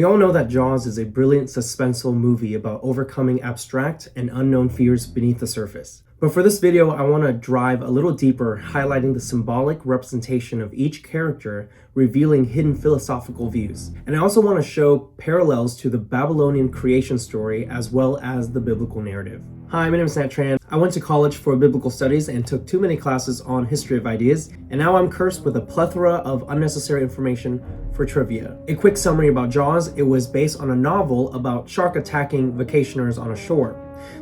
We all know that Jaws is a brilliant suspenseful movie about overcoming abstract and unknown fears beneath the surface. But for this video, I want to dive a little deeper, highlighting the symbolic representation of each character, revealing hidden philosophical views. And I also want to show parallels to the Babylonian creation story as well as the biblical narrative. Hi, my name is Nat Tran. I went to college for biblical studies and took too many classes on history of ideas, and now I'm cursed with a plethora of unnecessary information for trivia. A quick summary about Jaws: it was based on a novel about shark attacking vacationers on a shore.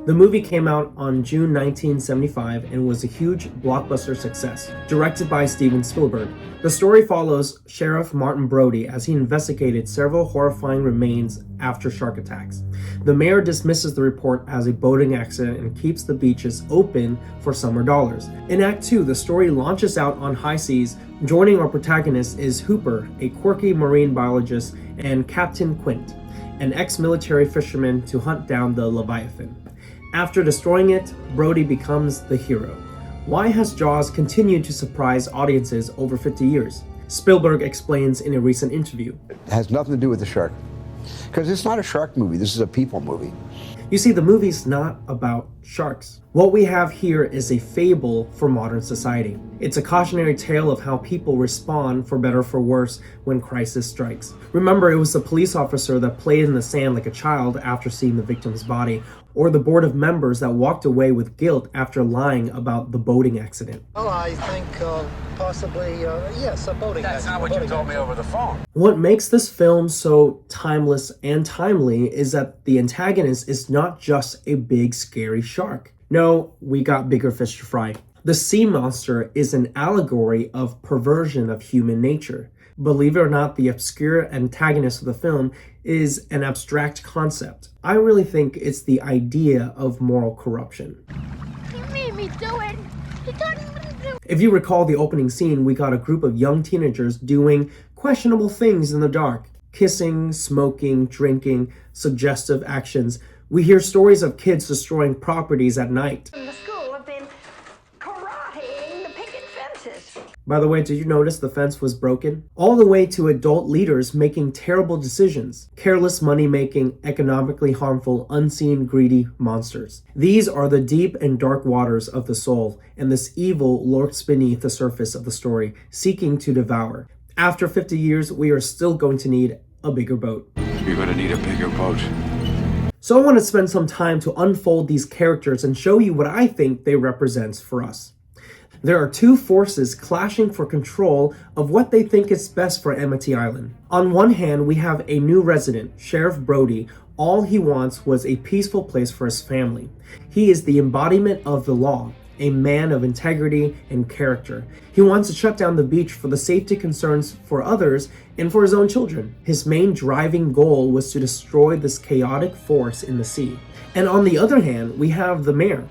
The movie came out on June 1975 and was a huge blockbuster success, directed by Steven Spielberg. The story follows Sheriff Martin Brody as he investigated several horrifying remains after shark attacks. The mayor dismisses the report as a boating accident and keeps the beaches open for summer dollars. In Act 2, the story launches out on high seas. Joining our protagonist is Hooper, a quirky marine biologist, and Captain Quint, an ex-military fisherman, to hunt down the Leviathan. After destroying it, Brody becomes the hero. Why has Jaws continued to surprise audiences over 50 years? Spielberg explains in a recent interview. It has nothing to do with the shark. Because it's not a shark movie, this is a people movie. You see, the movie's not about sharks. What we have here is a fable for modern society. It's a cautionary tale of how people respond, for better or for worse, when crisis strikes. Remember, it was the police officer that played in the sand like a child after seeing the victim's body, or the board of members that walked away with guilt after lying about the boating accident. Well, I think possibly, yes, a boating accident. That's not what you told me over the phone. What makes this film so timeless and timely is that the antagonist is not just a big scary shark. No, we got bigger fish to fry. The sea monster is an allegory of perversion of human nature. Believe it or not, the obscure antagonist of the film is an abstract concept. I really think it's the idea of moral corruption. He made me do it. He told me to do it. If you recall the opening scene, we got a group of young teenagers doing questionable things in the dark. Kissing, smoking, drinking, suggestive actions. We hear stories of kids destroying properties at night. In the school have been karateing the picket fences. By the way, did you notice the fence was broken? All the way to adult leaders making terrible decisions. Careless money-making, economically harmful, unseen, greedy monsters. These are the deep and dark waters of the soul, and this evil lurks beneath the surface of the story, seeking to devour. After 50 years, we are still going to need a bigger boat. You're gonna need a bigger boat. So I want to spend some time to unfold these characters and show you what I think they represent for us. There are two forces clashing for control of what they think is best for Amity Island. On one hand, we have a new resident, Sheriff Brody. All he wants was a peaceful place for his family. He is the embodiment of the law, a man of integrity and character. He wants to shut down the beach for the safety concerns for others and for his own children. His main driving goal was to destroy this chaotic force in the sea. And on the other hand, we have the mayor,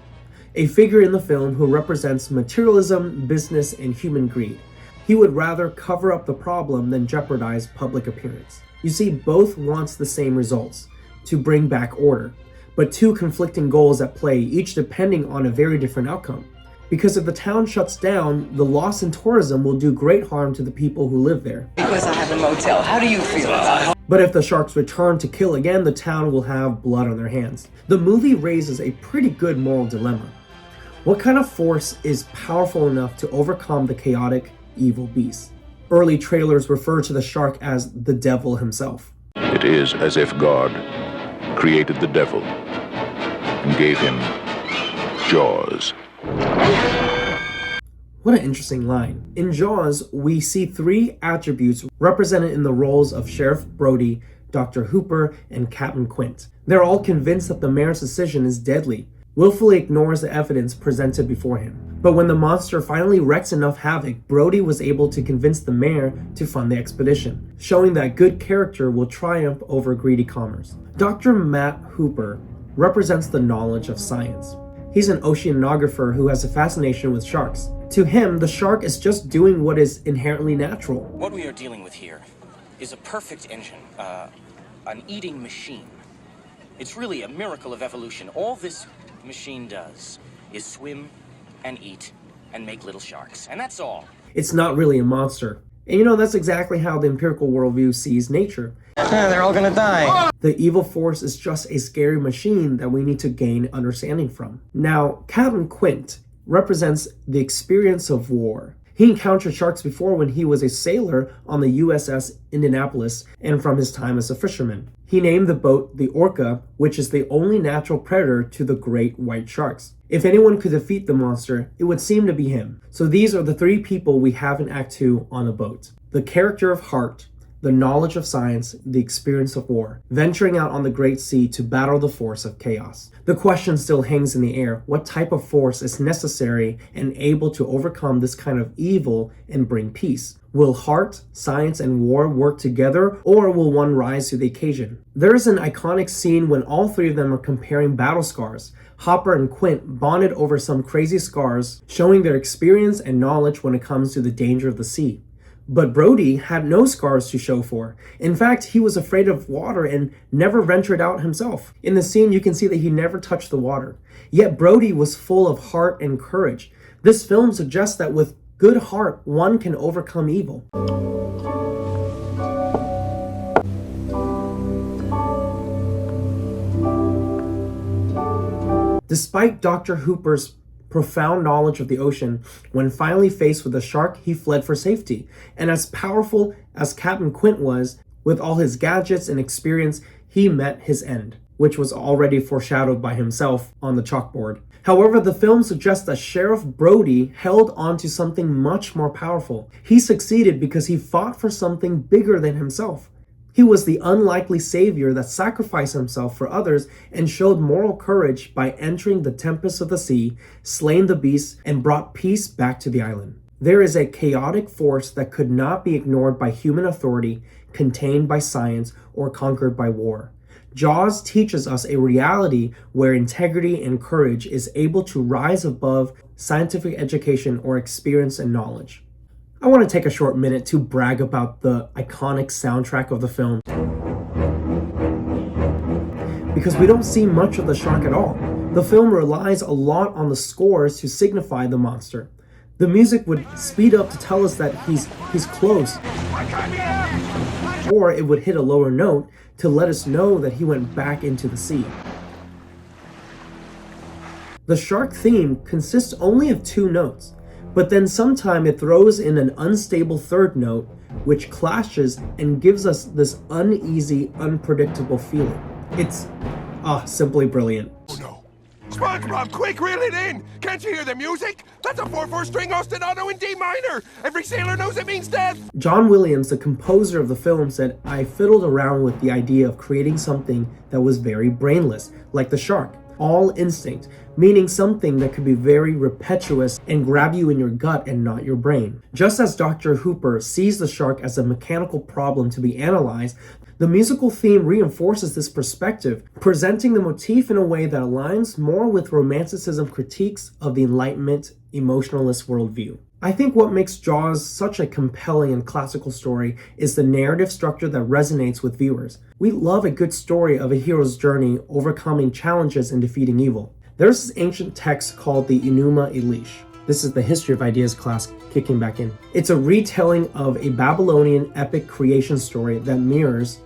a figure in the film who represents materialism, business, and human greed. He would rather cover up the problem than jeopardize public appearance. You see, both wants the same results, to bring back order, but two conflicting goals at play, each depending on a very different outcome. Because if the town shuts down, the loss in tourism will do great harm to the people who live there. Because I have a motel. How do you feel about it? But if the sharks return to kill again, the town will have blood on their hands. The movie raises a pretty good moral dilemma. What kind of force is powerful enough to overcome the chaotic, evil beast? Early trailers refer to the shark as the devil himself. It is as if God created the devil and gave him jaws. What an interesting line. In Jaws, we see three attributes represented in the roles of Sheriff Brody, Dr. Hooper, and Captain Quint. They're all convinced that the mayor's decision is deadly, willfully ignores the evidence presented before him. But when the monster finally wreaks enough havoc, Brody was able to convince the mayor to fund the expedition, showing that good character will triumph over greedy commerce. Dr. Matt Hooper represents the knowledge of science. He's an oceanographer who has a fascination with sharks. To him, the shark is just doing what is inherently natural. What we are dealing with here is a perfect engine, an eating machine. It's really a miracle of evolution. All this machine does is swim and eat and make little sharks, and that's all. It's not really a monster. And you know, that's exactly how the empirical worldview sees nature. They're all gonna die. The evil force is just a scary machine that we need to gain understanding from. Now, Captain Quint represents the experience of war. He encountered sharks before when he was a sailor on the USS Indianapolis and from his time as a fisherman. He named the boat the Orca, which is the only natural predator to the great white sharks. If anyone could defeat the monster, it would seem to be him. So these are the three people we have in Act 2 on a boat. The character of heart, the knowledge of science, the experience of war, venturing out on the great sea to battle the force of chaos. The question still hangs in the air: what type of force is necessary and able to overcome this kind of evil and bring peace? Will heart, science, and war work together, or will one rise to the occasion? There is an iconic scene when all three of them are comparing battle scars. Hopper and Quint bonded over some crazy scars, showing their experience and knowledge when it comes to the danger of the sea. But Brody had no scars to show for. In fact, he was afraid of water and never ventured out himself. In the scene, you can see that he never touched the water. Yet Brody was full of heart and courage. This film suggests that with good heart, one can overcome evil. Despite Dr. Hooper's profound knowledge of the ocean, when finally faced with a shark, he fled for safety. And as powerful as Captain Quint was, with all his gadgets and experience, he met his end, which was already foreshadowed by himself on the chalkboard. However, the film suggests that Sheriff Brody held on to something much more powerful. He succeeded because he fought for something bigger than himself. He was the unlikely savior that sacrificed himself for others and showed moral courage by entering the tempest of the sea, slaying the beasts, and brought peace back to the island. There is a chaotic force that could not be ignored by human authority, contained by science, or conquered by war. Jaws teaches us a reality where integrity and courage is able to rise above scientific education or experience and knowledge. I want to take a short minute to brag about the iconic soundtrack of the film, because we don't see much of the shark at all. The film relies a lot on the scores to signify the monster. The music would speed up to tell us that he's close, or it would hit a lower note to let us know that he went back into the sea. The shark theme consists only of 2 notes. But then sometime it throws in an unstable third note, which clashes and gives us this uneasy, unpredictable feeling. It's, simply brilliant. Oh no. SpongeBob, quick, reel it in! Can't you hear the music? That's a 4/4 string ostinato in D minor! Every sailor knows it means death! John Williams, the composer of the film, said, "I fiddled around with the idea of creating something that was very brainless, like the shark. All instinct, meaning something that could be very repetitious and grab you in your gut and not your brain." Just as Dr. Hooper sees the shark as a mechanical problem to be analyzed, the musical theme reinforces this perspective, presenting the motif in a way that aligns more with Romanticism critiques of the Enlightenment emotionalist worldview. I think what makes Jaws such a compelling and classical story is the narrative structure that resonates with viewers. We love a good story of a hero's journey overcoming challenges and defeating evil. There's this ancient text called the Enuma Elish. This is the History of Ideas class kicking back in. It's a retelling of a Babylonian epic creation story that mirrors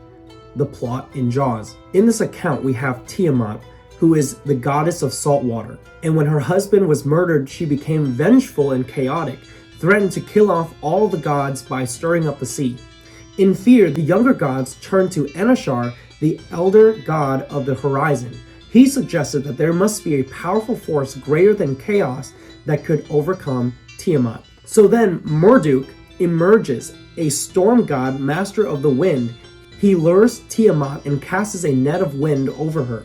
the plot in Jaws. In this account, we have Tiamat, who is the goddess of salt water. And when her husband was murdered, she became vengeful and chaotic, threatened to kill off all the gods by stirring up the sea. In fear, the younger gods turned to Anashar, the elder god of the horizon. He suggested that there must be a powerful force greater than chaos that could overcome Tiamat. So then Marduk emerges, a storm god, master of the wind. He lures Tiamat and casts a net of wind over her.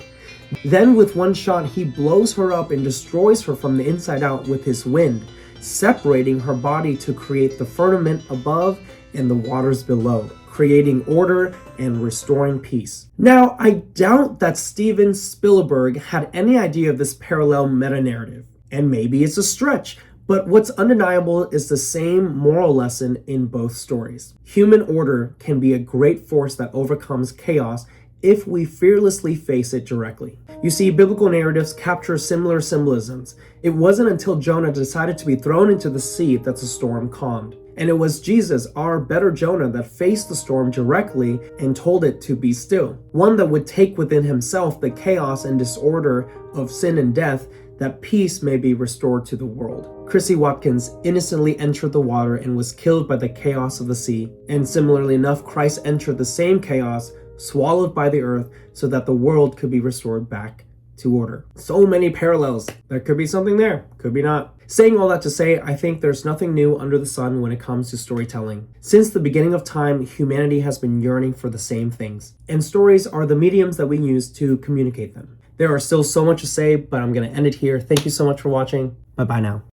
Then with one shot, he blows her up and destroys her from the inside out with his wind, separating her body to create the firmament above and the waters below, creating order and restoring peace. Now, I doubt that Steven Spielberg had any idea of this parallel meta-narrative, and maybe it's a stretch, but what's undeniable is the same moral lesson in both stories. Human order can be a great force that overcomes chaos if we fearlessly face it directly. You see, biblical narratives capture similar symbolisms. It wasn't until Jonah decided to be thrown into the sea that the storm calmed. And it was Jesus, our better Jonah, that faced the storm directly and told it to be still. One that would take within himself the chaos and disorder of sin and death, that peace may be restored to the world. Chrissy Watkins innocently entered the water and was killed by the chaos of the sea. And similarly enough, Christ entered the same chaos, swallowed by the earth, so that the world could be restored back to order. So many parallels. There could be something there, could be not. Saying all that to say, I think there's nothing new under the sun when it comes to storytelling. Since the beginning of time, humanity has been yearning for the same things. And stories are the mediums that we use to communicate them. There are still so much to say, but I'm going to end it here. Thank you so much for watching. Bye-bye now.